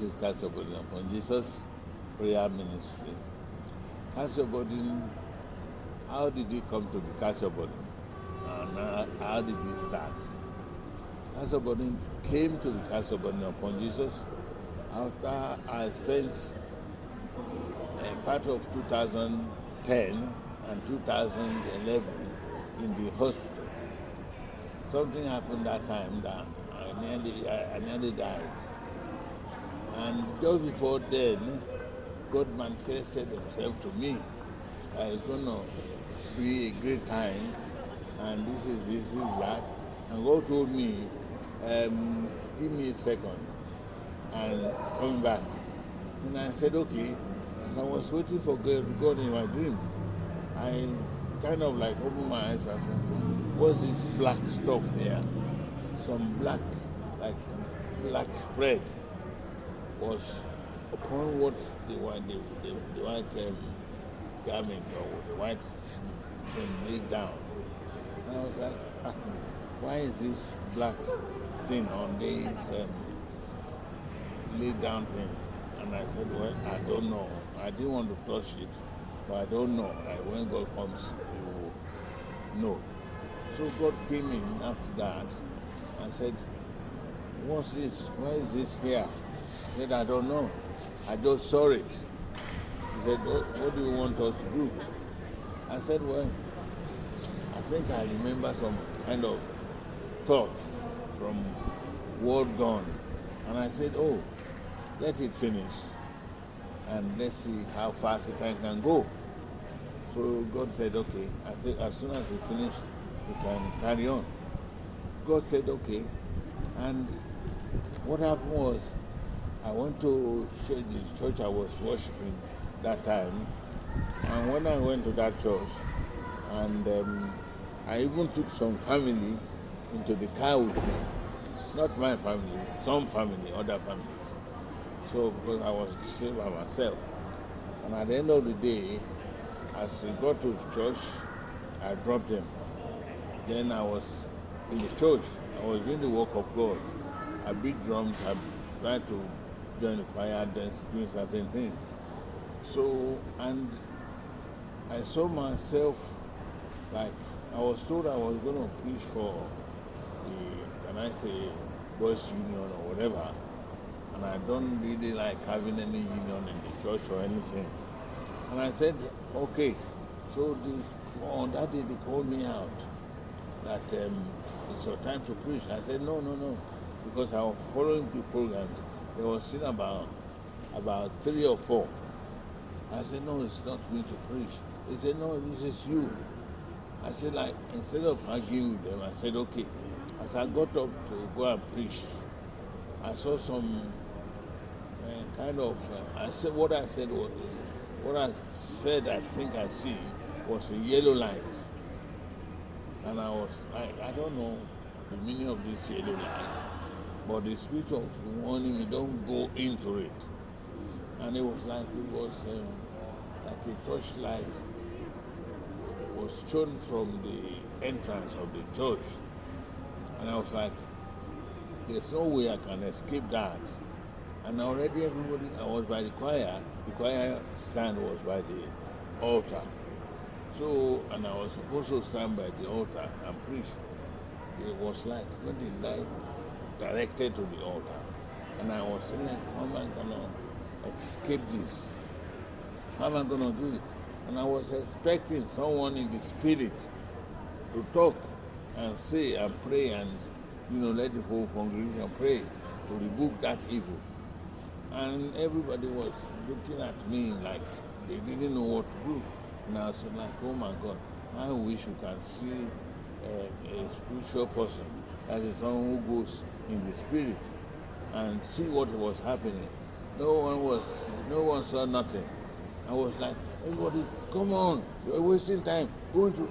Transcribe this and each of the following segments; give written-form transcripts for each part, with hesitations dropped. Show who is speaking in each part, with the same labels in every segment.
Speaker 1: This is BURDENUPON Jesus Prayer Ministry. Cast your burden. How did you come to be cast your burden? And how did it start? Cast your burden came to be cast your burden upon Jesus after I spent part of 2010 and 2011 in the hospital. Something happened that time that I nearly died. And just before then, God manifested himself to me. It's going to be a great time, and this is that. And God told me, give me a second, and coming back. And I said, okay. And I was waiting for God in my dream. I kind of like opened my eyes and said, what's this black stuff here? Some black spread was upon what the white garment or the white thing laid down. And I was like, why is this black thing on this laid down thing? And I said, well, I don't know. I didn't want to touch it, but I don't know. When God comes, he will know. So God came in after that and said, what's this? Why is this here? I said, I don't know. I just saw it. He said, what do you want us to do? I said, well, I think I remember some kind of thought from word gone. And I said, oh, let it finish. And let's see how fast the time can go. So God said, okay. I said, as soon as we finish, we can carry on. God said, okay. And what happened was, I went to the church I was worshiping that time. And when I went to that church, and I even took some family into the car with me. Not my family, some family, other families. So, because I was still by myself. And at the end of the day, as we got to the church, I dropped them. Then I was in the church. I was doing the work of God. I beat drums. I tried to join the choir, doing certain things. So, and I saw myself like I was told I was going to preach for boys union or whatever. And I don't really like having any union in the church or anything. And I said, okay. So on that day they called me out that it's your time to preach. I said, no, because I was following the programs. There was still about 3 or 4. I said, no, it's not me to preach. He said, no, this is you. I said, like, instead of arguing with them, I said, okay. As I got up to go and preach, I saw some I said I think I see was a yellow light. And I was like, I don't know the meaning of this yellow light, but the spirit of warning me, don't go into it. And it was like a torchlight was shown from the entrance of the church. And I was like, there's no way I can escape that. And already everybody, I was by the choir stand was by the altar. So, and I was supposed to stand by the altar and preach. It was like when the light directed to the altar. And I was saying, like, how am I going to escape this? How am I going to do it? And I was expecting someone in the spirit to talk and say and pray and, let the whole congregation pray to rebuke that evil. And everybody was looking at me like they didn't know what to do. And I was like, oh my God, I wish you can see a spiritual person, that is someone who goes in the spirit and see what was happening. No one saw nothing. I was like, everybody, come on, you're wasting time. Going to,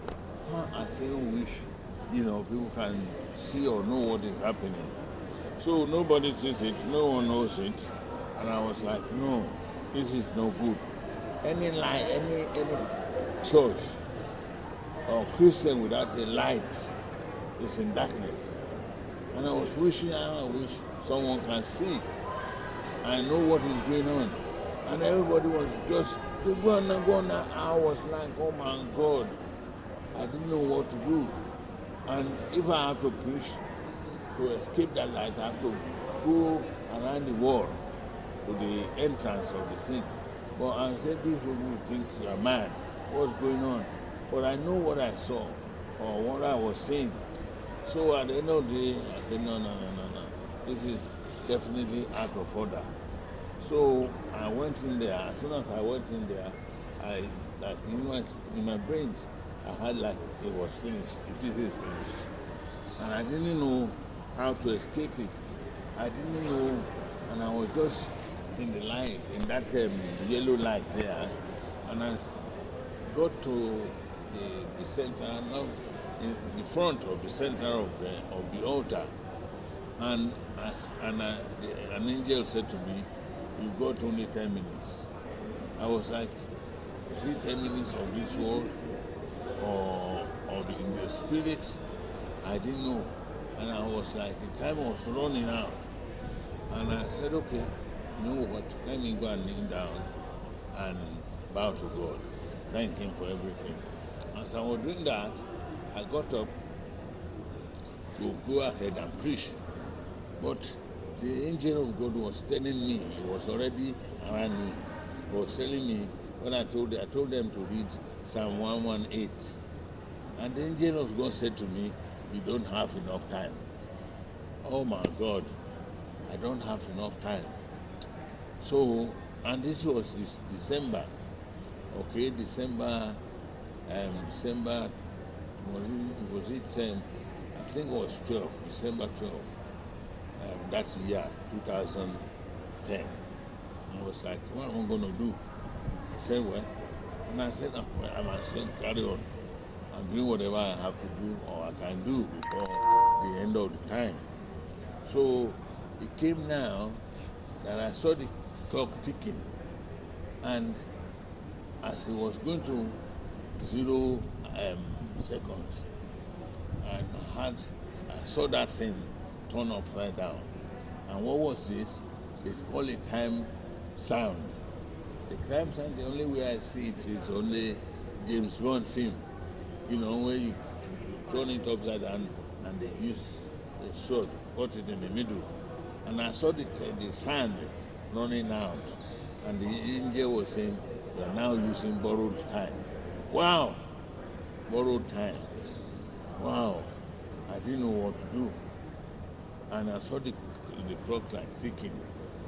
Speaker 1: I still wish, people can see or know what is happening. So nobody sees it, no one knows it. And I was like, no, this is no good. Any church or Christian without a light is in darkness. And I was wishing, I wish someone can see I know what is going on. And everybody was just, they go on and go on. I was like, oh my God, I didn't know what to do. And if I have to preach to escape that light, I have to go around the wall to the entrance of the thing. But I said, these people think you are mad. What's going on? But I know what I saw or what I was saying. So at the end of the day, I said, no. This is definitely out of order. So I went in there. As soon as I went in there, I, like in my brains, I had like it was finished. It is finished. And I didn't know how to escape it. I didn't know, and I was just in the light, in that yellow light there. And I got to the center, now in the front of the center of the altar. And an angel said to me, you got only 10 minutes. I was like, is it 10 minutes of this world or in the spirit? I didn't know. And I was like, the time was running out. And I said, okay, you know what, let me go and kneel down and bow to God. Thank Him for everything. As I was doing that, I got up to go ahead and preach. But the angel of God was telling me, he was already around me. He was telling me, when I told them to read Psalm 118. And the angel of God said to me, you don't have enough time. Oh my God, I don't have enough time. So, and this was December. Okay, December, was it, I think it was 12, December 12. That's the year, 2010. I was like, what am I going to do? He said, well, and I said, well, I must carry on. I'm doing whatever I have to do or I can do before the end of the time. So it came now that I saw the clock ticking. And as it was going to 0 seconds, and I saw that thing turn upside down. And what was this? It's called a time sound. The time sound, the only way I see it is only James Bond film. You know, where you turn it upside down and they use a sword, put it in the middle. And I saw the sound running out. And the angel was saying, we are now using borrowed time. Wow! Borrowed time. Wow! I didn't know what to do. And I saw the clock like ticking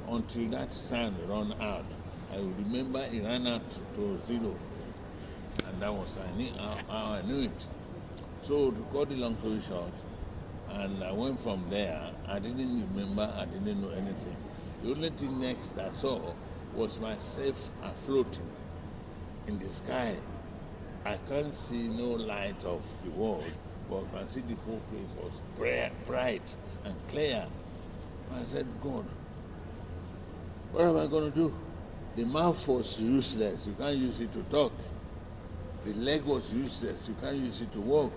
Speaker 1: until that sound ran out. I remember it ran out to 0. And that was how I knew it. So to cut the long story short, and I went from there. I didn't remember, I didn't know anything. The only thing next I saw was myself floating in the sky. I can't see no light of the world, but I can see the whole place was bright and clear. I said, God, what am I going to do? The mouth was useless. You can't use it to talk. The leg was useless. You can't use it to walk.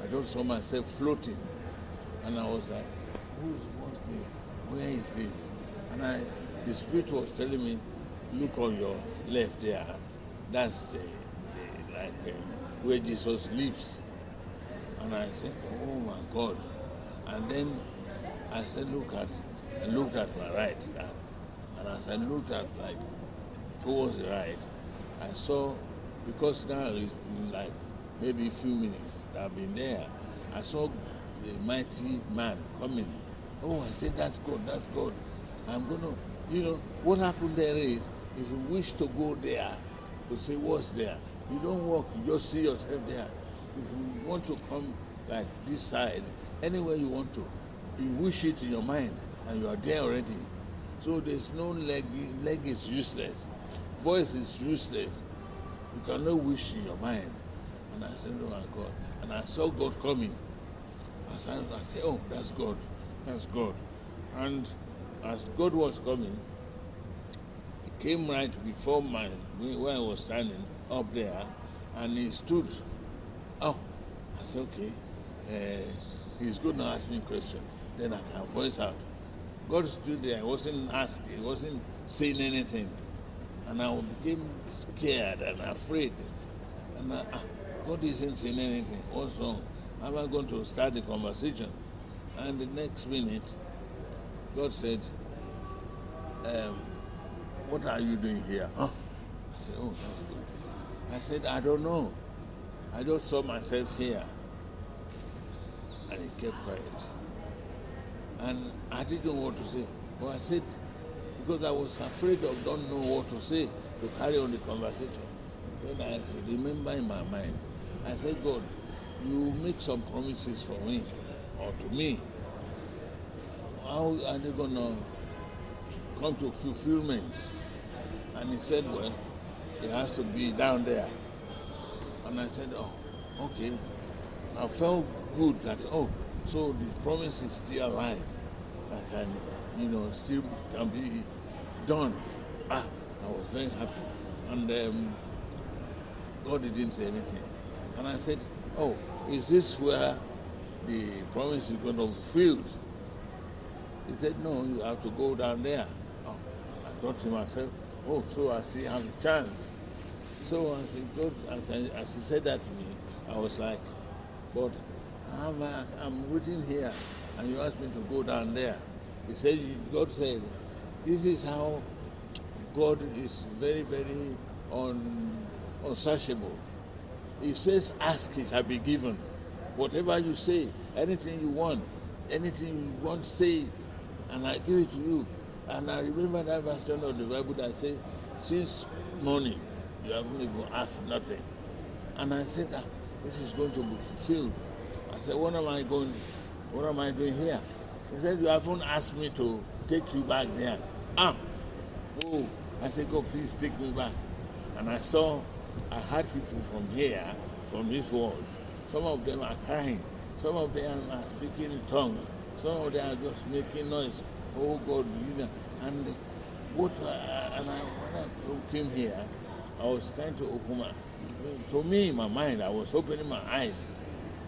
Speaker 1: I just saw myself floating. And I was like, what's this? Where is this? And the Spirit was telling me, look on your left there. That's where Jesus lives. And I said, oh my God. And then I said, I looked at my right. And as I looked at towards the right, I saw, because now it's been like maybe a few minutes that I've been there, I saw a mighty man coming. Oh, I said, that's God. I'm going to, what happened there is, if you wish to go there, to say what's there, you don't walk, you just see yourself there. If you want to come like this side, anywhere you want to, you wish it in your mind, and you are there already. So there's no leg is useless. Voice is useless. You cannot wish in your mind. And I said, oh my God. And I saw God coming. I said, oh, that's God. And as God was coming, he came right before where I was standing up there, and he stood. Oh, I said, okay, he's going to ask me questions. Then I can voice out, God stood there. I wasn't asking. He wasn't saying anything. And I became scared and afraid. And God isn't saying anything. What's wrong? Am I going to start the conversation? And the next minute, God said, what are you doing here? Huh? I said, oh, that's good. I said, I don't know. I just saw myself here. And he kept quiet. And I didn't know what to say. But I said, because I was afraid of don't know what to say to carry on the conversation. Then I remember in my mind, I said, God, you make some promises for me or to me. How are they going to come to fulfillment? And he said, well, it has to be down there. And I said, oh, okay. I felt good that, oh, so the promise is still alive. I can, still can be done. I was very happy. And God didn't say anything. And I said, oh, is this where the promise is going to be fulfilled? He said, no, you have to go down there. Oh, I thought to myself, oh, so I still have a chance. So as he said that to me, I was like, but I'm waiting here, and you asked me to go down there. He said, God said, this is how God is very, very unsearchable. He says, ask, it shall be given. Whatever you say, anything you want, say it, and I give it to you. And I remember that version of the Bible that says, since morning, you haven't even asked nothing. And I said, this is going to be fulfilled. I said, what am I doing here? He said, you haven't asked me to take you back there. I said, God, please take me back. And I had people from here, from this world. Some of them are crying. Some of them are speaking in tongues. Some of them are just making noise. Oh God, and when I came here, I was trying to open to me in my mind, I was opening my eyes,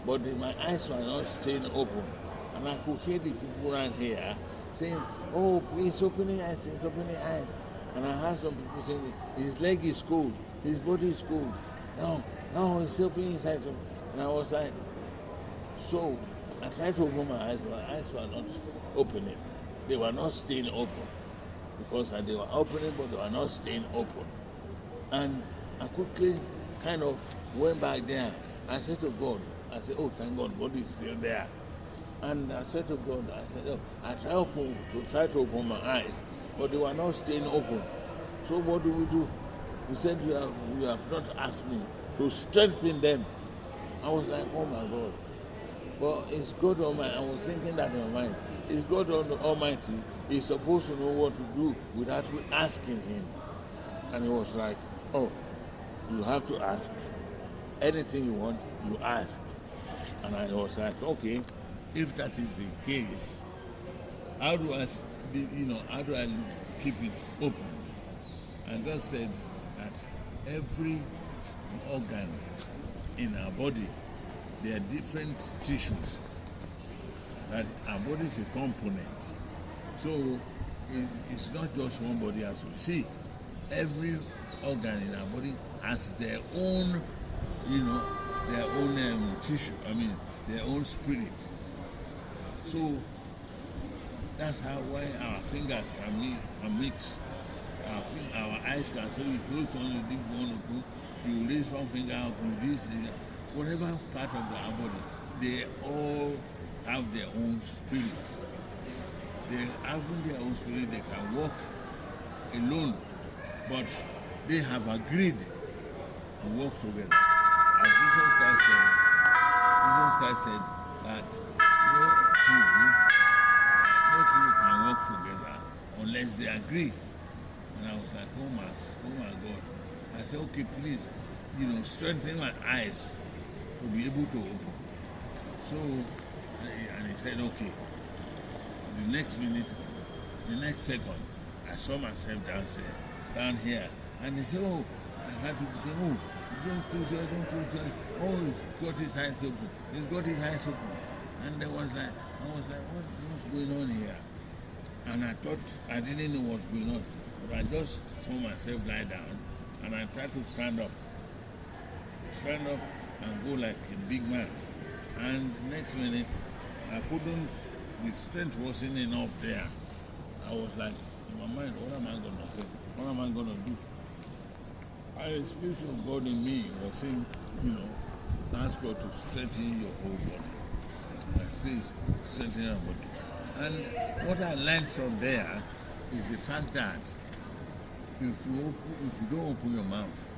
Speaker 1: but my eyes were not staying open. And I could hear the people around here saying, oh, please open your eyes, And I heard some people saying, his leg is cold, his body is cold. No, he's opening his eyes. And I was like, so I tried to open my eyes were not opening. They were not staying open. Because they were opening, but they were not staying open. And I quickly kind of went back there. I said to God, oh, thank God, God is still there. And I said to God, I tried to open my eyes, but they were not staying open. So what do we do? He said, you have not asked me to strengthen them. I was like, oh my God. But it's God Almighty. I was thinking that in my mind. It's God Almighty. He's supposed to know what to do without asking him. And he was like, oh, you have to ask. Anything you want, you ask. And I was like, okay, if that is the case, how do I keep it open? And God said that every organ in our body, there are different tissues. That our body is a component. So it's not just one body as we see. Every organ in our body has their own, tissue, their own spirit. So that's why our fingers can mix. Our eyes can, so you close one, you leave one open, you raise one finger up, you this, whatever part of our body, they all have their own spirit. They have their own spirit, they can walk alone, but they have agreed to work together. As Jesus Christ said that no two can work together unless they agree. And I was like, oh my God. I said, okay, please, strengthen my eyes to be able to open. So, and he said, okay. The next minute, the next second, I saw myself down here. And he said, oh, I had to say, oh, don't do that. Oh, he's got his eyes open. And I was like, what's going on here? And I thought I didn't know what's going on. But I just saw myself lie down and I tried to stand up. Stand up and go like a big man. And next minute, I couldn't, the strength wasn't enough there. I was like, in my mind, what am I going to do? What am I going to do? And the Spirit of God in me was saying, ask God to strengthen your whole body. Like, please, strengthen your body. And what I learned from there is the fact that if you don't open your mouth,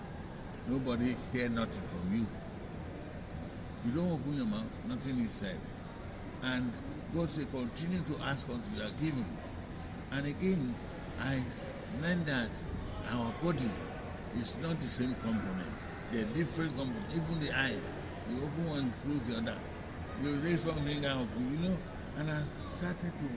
Speaker 1: nobody hear nothing from you. You don't open your mouth, nothing is said. And God said, continue to ask until you are given. And again, I learned that our body is not the same component. They're different components. Even the eyes, you open one, you close the other. You raise something out, and I started to,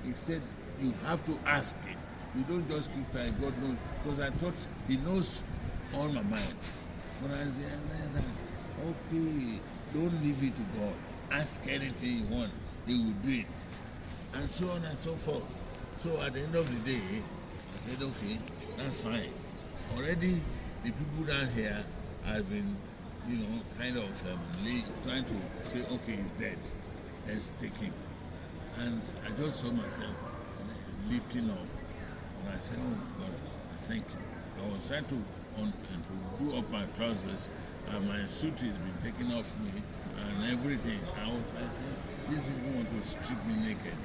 Speaker 1: he said, you have to ask it. You don't just keep quiet, God knows. Because I thought he knows all my mind. But I said, okay, don't leave it to God. Ask anything you want, he will do it. And so on and so forth. So at the end of the day, I said, okay, that's fine. Already, the people down here have been, kind of trying to say, okay, he's dead. Let's take him. And I just saw myself lifting up. And I said, oh my God, I thank you. I was trying to do up my trousers, and my suit has been taken off me, and everything. I was like, these people want to strip me naked.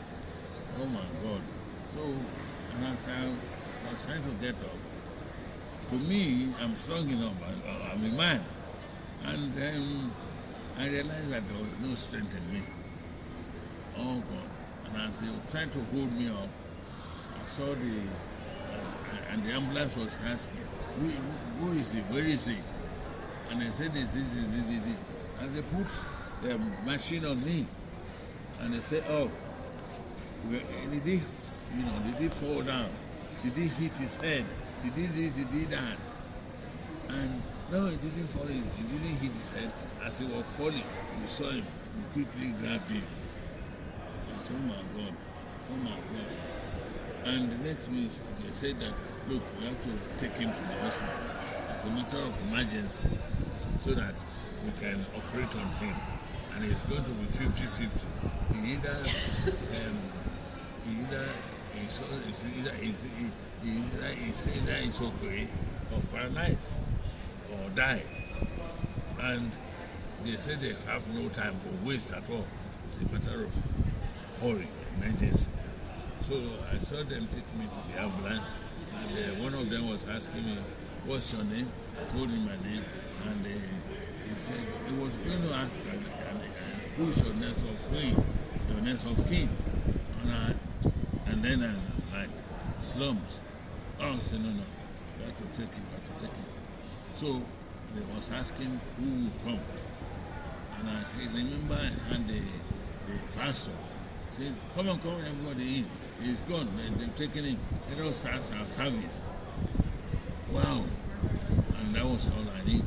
Speaker 1: Oh my God. So, and I was trying to get up. To me, I'm strong enough. I'm a man. And then I realized that there was no strength in me. Oh God. And as they were trying to hold me up, I saw and the ambulance was asking, who is he? Where is he? And they said, this. And they put the machine on me. And they said, oh, did he fall down? Did he hit his head? Did he this, he did that? And no, he didn't fall, he didn't hit his head. As he was falling, we saw him, we quickly grabbed him. I said, oh my God. And the next minute, they said that, look, we have to take him to the hospital as a matter of emergency so that we can operate on him. And it's going to be 50-50. Either he's okay or paralyzed or die. And they said they have no time for waste at all. It's a matter of hurry, emergency. So I saw them take me to the ambulance, and one of them was asking me, what's your name? I told him my name, and he said he was going to ask who's your next of kin? And then I like slumped. Oh, I said, no, I have to take him. So they was asking who would come. And I remember I had the pastor said, come on, everybody in. He's gone. They've taken him. Let us start our service. Wow. And that was all I did.